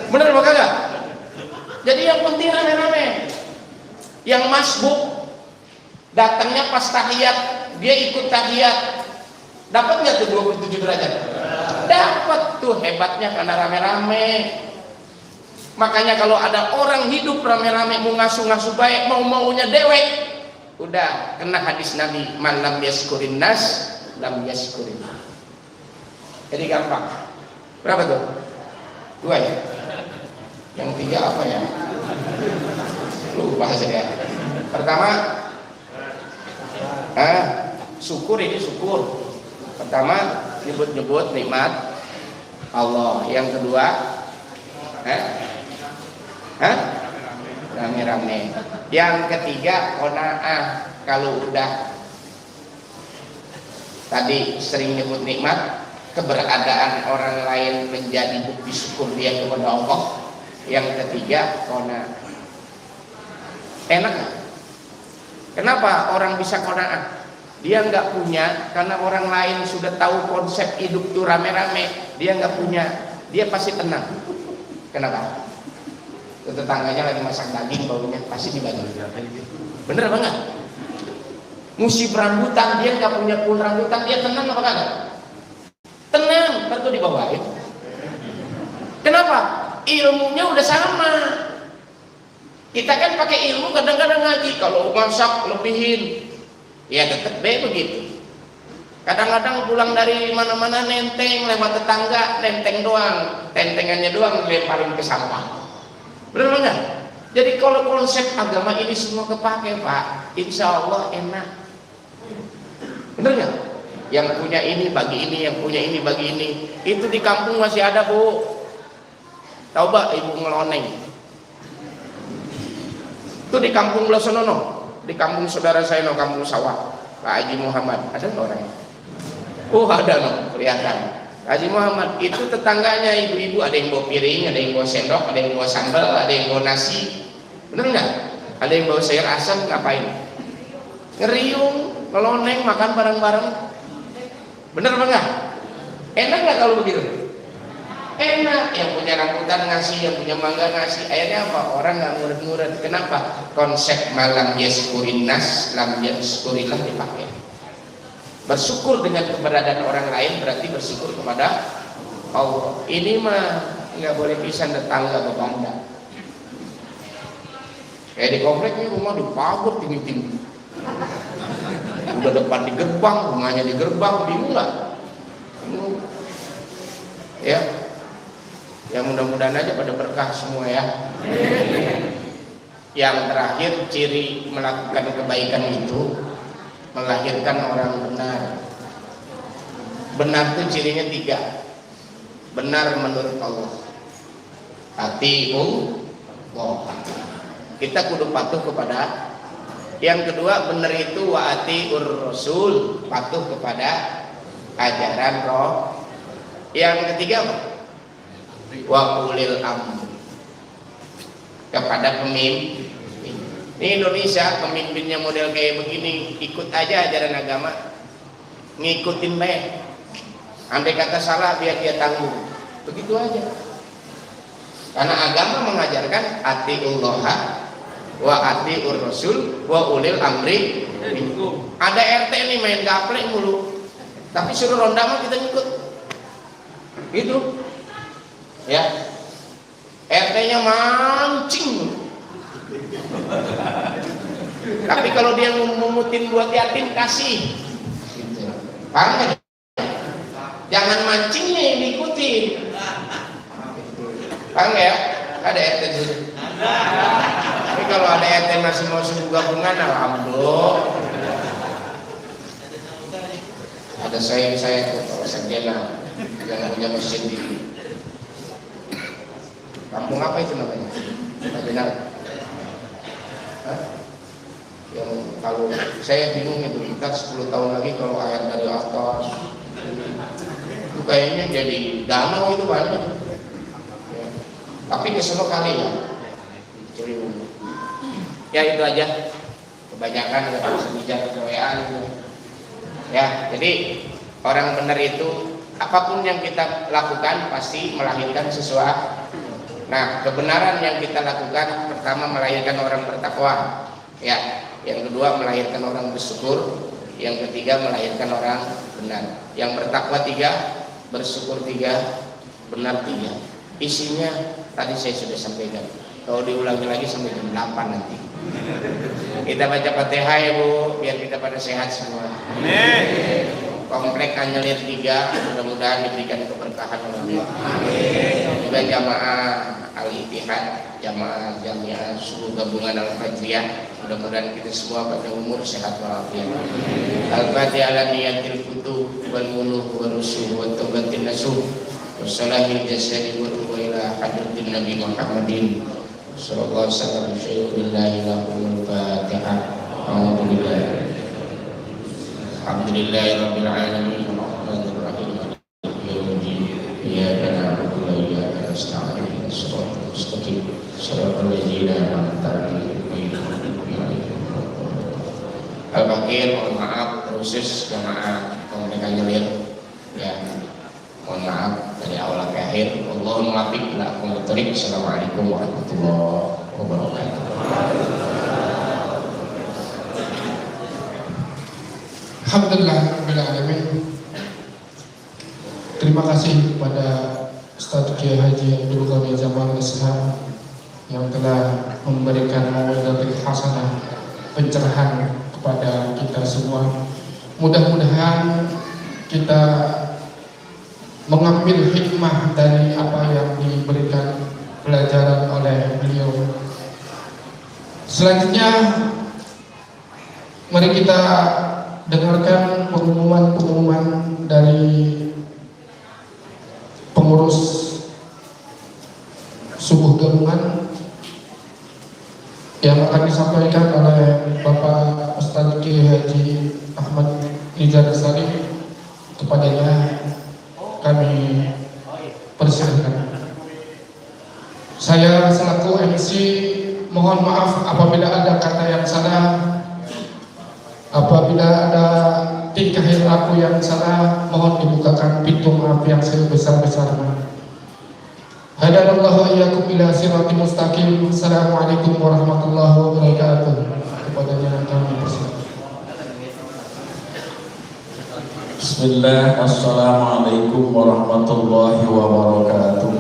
Bener apa kagak? Jadi yang penting rame-rame. Yang masbuk datangnya pas tahiyat, dia ikut tahiyat, dapat nggak tuh 27 derajat? Dapat. Tuh hebatnya karena rame-rame. Makanya kalau ada orang hidup rame-rame mau ngasuh-ngasuh baik, mau-maunya dewek, udah kena hadis Nabi, malam yaskurin nas lam yaskurin. Jadi gampang. Berapa tuh? 2 ya? Yang 3 apa ya? Lupa saya. Pertama, syukur, ini syukur. Pertama, nyebut-nyebut nikmat Allah. Yang kedua, rame-rame. Yang ketiga, qanaah. Kalau udah tadi sering nyebut nikmat, keberadaan orang lain menjadi bukti syukur dia kepada Allah. Yang ketiga, qanaah. Enak gak? Kenapa orang bisa qanaah? Dia nggak punya karena orang lain sudah tahu konsep hidup tuh rame-rame. Dia nggak punya, dia pasti tenang. Kenapa? Tetangganya lagi masak daging, baunya pasti dibagi. Bener apa enggak? Musib rambutan, dia nggak punya pun rambutan, dia tenang apa kagak? Tenang, baru dibawain. Kenapa? Ilmunya udah sama. Kita kan pakai ilmu kadang-kadang ngaji, kalau masak lebihin. Ya tetap begitu. Kadang-kadang pulang dari mana-mana nenteng, lewat tetangga, nenteng doang, tentengannya doang lemparin ke sampah. Benar enggak? Jadi kalau konsep agama ini semua kepake Pak, insya Allah enak. Benar enggak? Yang punya ini bagi ini, yang punya ini bagi ini. Itu di kampung masih ada Bu. Tahu Pak Ibu ngeloneng? Itu di kampung Losonono. Di kampung saudara saya, no, kampung sawah, Pak Haji Muhammad, ada nggak orangnya? Oh ada, no, kelihatan. Haji Muhammad itu tetangganya ibu-ibu, ada yang bawa piring, ada yang bawa sendok, ada yang bawa sambal, ada yang bawa nasi. Bener nggak? Ada yang bawa sayur asam, ngapain? Ngeriung, ngeloneng, makan bareng-bareng. Bener apa nggak? Enak nggak kalau begitu? enak, yang punya rambutan ngasih, yang punya mangga ngasih. Akhirnya apa? Orang nggak nguret-nguret. Kenapa? Konsep malam yaskurin nas, lam yaskurillah dipakai. Bersyukur dengan keberadaan orang lain berarti bersyukur kepada Allah. Ini mah nggak boleh pisah tetangga bebanda. Kayak di komplek ini rumah dipagar tinggi-tinggi. Udah depan di gerbang, rumahnya di gerbang, bingung nggak? Bingung. Ya, yang mudah-mudahan aja pada berkah semua ya. Yang terakhir, ciri melakukan kebaikan itu melahirkan orang benar. Benar itu cirinya 3. Benar menurut Allah. Allah. Kita kudu patuh kepada. Yang kedua, benar itu wa atiur rasul, patuh kepada ajaran roh. Yang ketiga, wa ulil amr, kepada pemimpin. Ini Indonesia pemimpinnya model kayak begini, ikut aja ajaran agama, ngikutin baik. Andai kata salah biar dia tanggung, begitu aja. Karena agama mengajarkan atiullaha wa atiur rasul wa ulil amri. Ada RT nih main gaplek mulu, tapi suruh ronda mah kita ngikut. Gitu. Ya. RT-nya mancing. Tapi kalau dia memutin buat yatim kasih. Gitu. Paham gak? Jangan mancingnya yang diikutin. Paham ya? Ada RT dulu. Tapi kalau ada RT masih mau suruh gabungan, alhamdulillah. Ada saya kalau segala yang punya mesin di kampung apa itu namanya? Benar. Yang kalau saya bingung itu, kita 10 tahun lagi kalau ayat dari atas itu kayaknya jadi danau itu banyak. Ya. Tapi kesono kali ya. Ya itu aja. Kebanyakan nggak bisa bicara kewean. Ya, jadi orang benar itu apapun yang kita lakukan pasti melahirkan sesuatu. Nah, kebenaran yang kita lakukan pertama melahirkan orang bertakwa, ya. Yang kedua melahirkan orang bersyukur, yang ketiga melahirkan orang benar. Yang bertakwa 3, bersyukur 3, benar 3. Isinya tadi saya sudah sampaikan. Kalau diulangi lagi sampai jam 8 nanti. Kita baca Fatihah ya Bu, biar kita pada sehat semua. Amin. Komplek Anyelir 3, mudah-mudahan diberikan keberkahan oleh Allah. Juga jamaah Al-Ittihad, jamaah Jamiah Suku Gabungan Al-Fajriyah, mudah-mudahan kita semua pada umur sehat walafiat. Al-Fatihah ala niyatil futuh wal muluh wa rusuh wa taubatin nasuh wa salahil jasadi wa ruwa ila hadratin Nabi Muhammadin sallallahu alaihi wasallam. Syai'ulillahi lahumul Fatihah. Alhamdulillah. Alhamdulillahirabbil alamin arrahmanir rahim maliki yaumiddin iyyaka na'budu wa iyyaka nasta'in ihdinas mustaqim shiratal ladzina an'amta 'alaihim. Al-Fakir, mohon maaf khusus jamaah Komplek Anyelir ya, mohon maaf dari awal sampai akhir. Allahumma muwaffiq ila aqwamit thoriq. Assalamualaikum warahmatullahi wabarakatuh. Alhamdulillahirrahmanirrahim. Terima kasih kepada Ustaz Kiai Haji Abdul Ghani Jamal Ishaq yang telah memberikan mau'izatul hasanah, pencerahan kepada kita semua. Mudah-mudahan kita mengambil hikmah dari apa yang diberikan pelajaran oleh beliau. Selanjutnya mari kita dengarkan pengumuman dari pengurus subuh gabungan yang akan disampaikan oleh Bapak Ustaz Kiai Haji Ahmad Nizar Salim. Kepadanya kami persilahkan. Saya selaku MC mohon maaf apabila ada kata yang salah. Apabila ada tingkah laku yang salah, mohon dibukakan pintu maaf yang sebesar-besarnya. Hadanallahu wa iyyakum ila siratal mustaqim. Assalamualaikum warahmatullahi wabarakatuh. Kepadanya kami persilakan. Bismillah, assalamualaikum warahmatullahi wabarakatuh.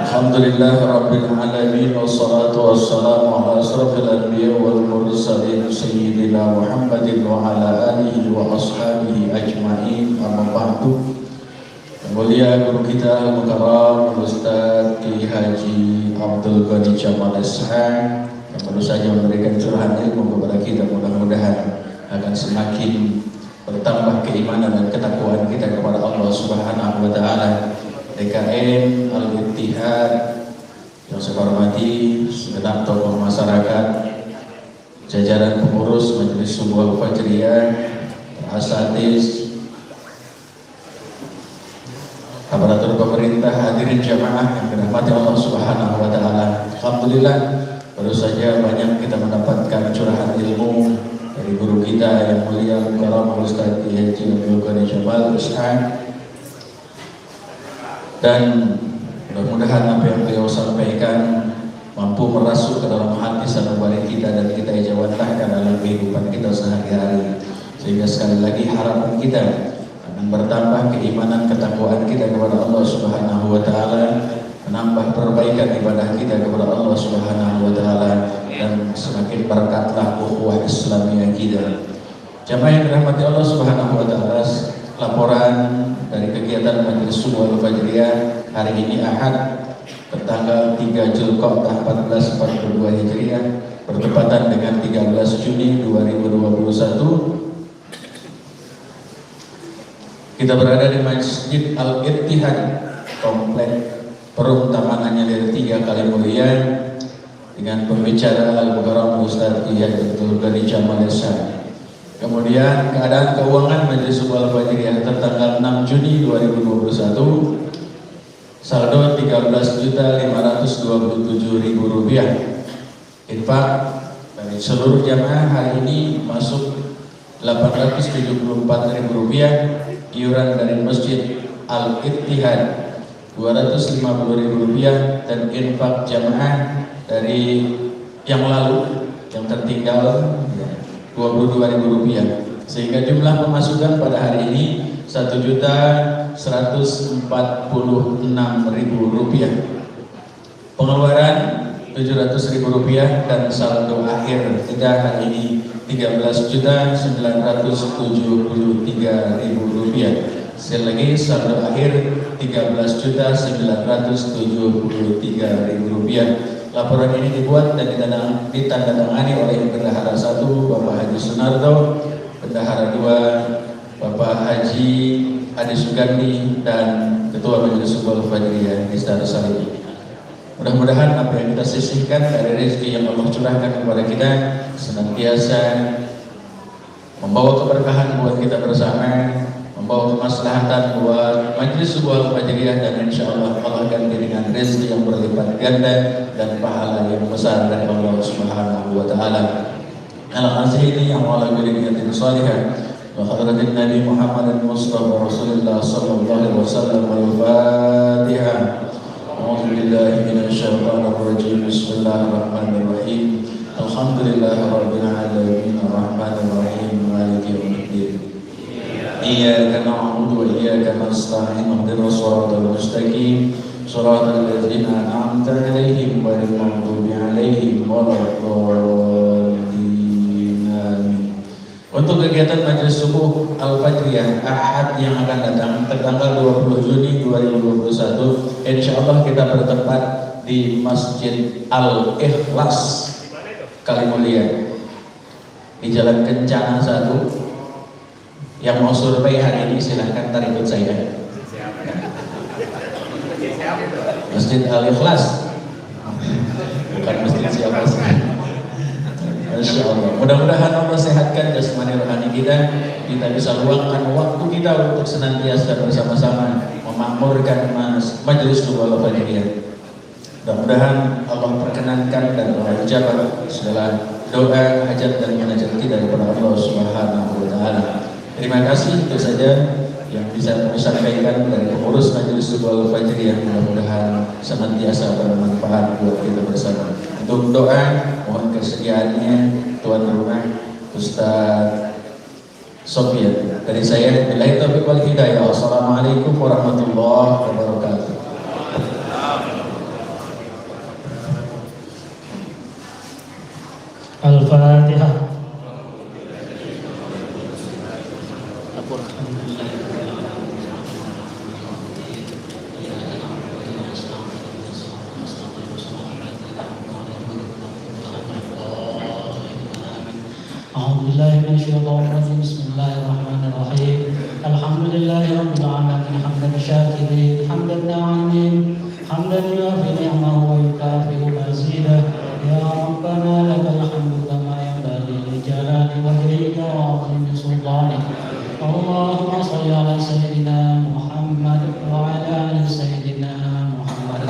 Alhamdulillah rabbil alamin, wassalatu wassalamu ala asrafil anbiya wal mursalin sayyidina Muhammadin wa ala alihi wa ashabihi ajma'in. Amma ba'du. Yang mulia guru kita Al-Mukarram Ustaz Kiai Haji Abdul Ghani Jamal Ishaq yang baru saja memberikan curahan ilmu kepada kita, mudah-mudahan akan semakin bertambah keimanan dan ketakwaan kita kepada Allah Subhanahu wa taala. DKM Al-Ittihad yang saya hormati, segenap tokoh masyarakat, jajaran pengurus Majelis Subuh Al-Fajriyah, asatidz, aparatur pemerintah, hadirin jamaah yang dirahmati Allah Subhanahu wa taala. Alhamdulillah, baru saja banyak kita mendapatkan curahan ilmu dari guru kita yang mulia Al-Mukarram Ustaz Kiai Haji Abdul Ghani Jamal Ishaq, dan mudah-mudahan apa yang beliau sampaikan mampu merasuk ke dalam hati sanubari kita dan kita ijawantahkan dalam kehidupan kita sehari-hari, sehingga sekali lagi harapan kita akan bertambah keimanan ketakwaan kita kepada Allah Subhanahu wa taala, menambah perbaikan ibadah kita kepada Allah Subhanahu wa taala, dan semakin berkatlah ukhuwah Islamiyah kita. Jamaah yang dirahmati Allah Subhanahu wa taala, laporan dari kegiatan Majelis Subuh Al-Fajriyah hari ini Ahad bertanggal 3 Zulqa'dah 1442 Hijriah bertepatan dengan 13 Juni 2021. Kita berada di Masjid Al-Ittihad, komplek Perum Taman Anyer 3 Kalimulian, dengan pembicara Al-Mukarram Ustaz Kiai Abdul Ghani Jamal Ishaq. Kemudian keadaan keuangan Majelis Subuh Al-Fajriyah tertanggal 6 Juni 2021, saldo Rp13.527.000. Infak dari seluruh jamaah hari ini masuk Rp874.000. Iuran dari Masjid Al-Ittihad Rp250.000, dan infak jamaah dari yang lalu yang tertinggal Rp22.000, sehingga jumlah pemasukan pada hari ini Rp1.146.000. Pengeluaran Rp700.000, dan saldo akhir kita hari ini Rp13.973.000. Sekali lagi saldo akhir Rp13.973.000. Laporan ini dibuat dan ditandatangani oleh Bendahara 1 Bapak Haji Sunardo, Bendahara 2 Bapak Haji Adi Sugandi, dan Ketua Majelis Subuh Al-Fajriyah Istana Salih. Mudah-mudahan apa yang kita sisihkan dari rezeki yang Allah curahkan kepada kita senantiasa membawa keberkahan buat kita bersama, membawa kemaslahatan buat Majelis Subuh Al-Fajriyah, dan insya Allah Allah akan dengan rezeki yang berlipat ganda dan pahala yang besar dari Allah Subhanahu wa taala. Al-Azhini yang wala biliyatin salihah wa khadratin Nabi Muhammad Mustafa Rasulullah sallallahu alaihi wasallam. Al-Fatihah. A'udzu billahi minasyaitonir rajim. Bismillahirrahmanirrahim. Alhamdulillahirabbil alamin arrahmanir rahim maliki yaumiddin. Iyyaka na'budu wa iyyaka nasta'in ihdinas siratal mustaqim siratal ladzina an'amta 'alaihim ghairil maghdubi 'alaihim waladdallin. Amin. Untuk kegiatan Majelis Subuh Al-Fajriyah Ahad yang akan datang tanggal 20 Juni 2021, insyaallah kita bertempat di Masjid Al-Ikhlas Kalimulian di Jalan Kencana 1. Yang mau survei hari ini silahkan tarik ikut saya. Masjid Al-Ikhlas, bukan masjid siapa sih. Masya Allah. Mudah-mudahan Allah sehatkan jasmani rohani kita bisa luangkan waktu kita untuk senantiasa bersama-sama memakmurkan Majelis Subuh Al-Fajriyah. Mudah-mudahan Allah perkenankan dan Allah ijabah segala doa, hajat dan munajat kita kepada Allah Subhanahu wa taala. Terima kasih, itu saja. yang bisa kami sampaikan dari pengurus Majelis Subuh Al-Fajri yang mudah-mudahan senantiasa bermanfaat buat kita bersama. Untuk doa, mohon kesediaannya tuan rumah Ustaz Sofian. Dari saya, billahi taufiq wal hidayah. Wassalamualaikum warahmatullahi wabarakatuh. Al-Fatihah. Bismillahirrahmanirrahim. Alhamdulillahirrahmanirrahim. Hamdan syakirin, hamdan na'imin, hamdan yuafi ni'amahu wa yukafi'u mazidah. Ya Rabbana lakal hamdu kama yanbaghi li jalali wajhika wa 'azimi sultanik. Allahumma shalli ala sayyidina Muhammad wa ala ali sayyidina Muhammad.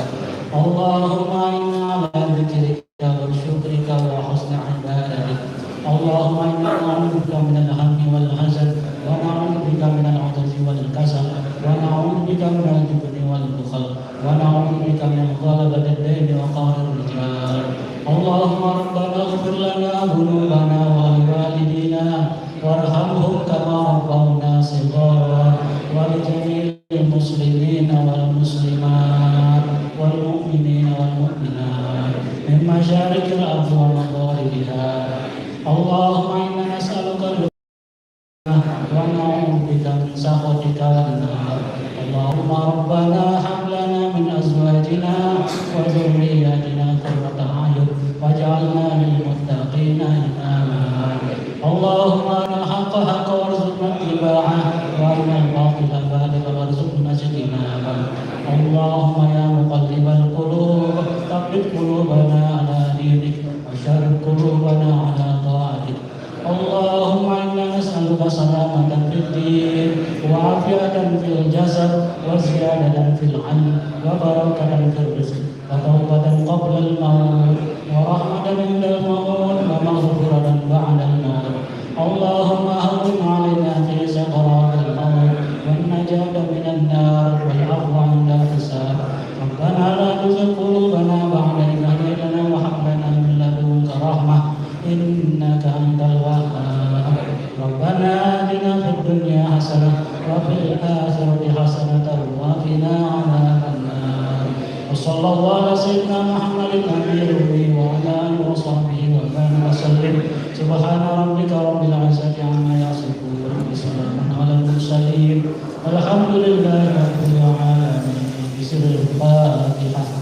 Allahumma inna ala dzikrika wa syukrika wa husni ibadatik. Allahumma inna na'udzubika minal hammi wal hazan wa na'udzubika minal 'ajzi wal kasal wa na'udzubika minal jubni wal bukhl wa na'udzubika min ghalabati ad-dayn wa qahri ar-rijal. Allahumma rabbana ighfir lana dhunubana wa liwalidina warhamhum kama rabbawna shighara wa li jami'il muslimina wal muslimat wal mu'minina wal mu'minat min masyariqil ardi wa magharibiha. Allahumma inna nas'aluka wa na'udzubika min sakhatika wan nar. Allahumma rabbana hab lana min azwajina wa dhurriyyatina qurrata a'yun waj'alna lil muttaqina imama. Allahumma arina al-haqqa haqqan warzuqna ittiba'ah wa arina al-batila batilan warzuqna ijtinabah. Allahumma ya muqallibal qulub tsabbit qulubana ala dinik wa sharrif qulubana ala ta'atik. Allahumma inna nas'aluka salamatan fid din wa afiyatan fil jasad wa ziyadatan fil 'ilm wa barakatan fil rizq wa tawbatan qabla al-maut wa rahmatan 'inda al-maut wa maghfiratan ba'da al-maut. Allahumma hawwin 'alaina fi sakaratil maut wan najata minan nar wal 'afwa 'inda al-hisab. Rabbana la tuzigh qulubana ba'da idh hadaytana wa hab lana min ladunka rahmah innaka antal wahhab. Rabbana atina fid dunya hasanah wa fil akhirati hasanatan wa qina adzaban nar. Wa sallallahu ala sayyidina Muhammadin nabiyyi wa ala alihi wa sahbihi wa baraka wa sallim. Subhana rabbika rabbil izzati amma yasifun wa salamun alal mursalin walhamdulillahi rabbil alamin. Bismillahirrahmanirrahim.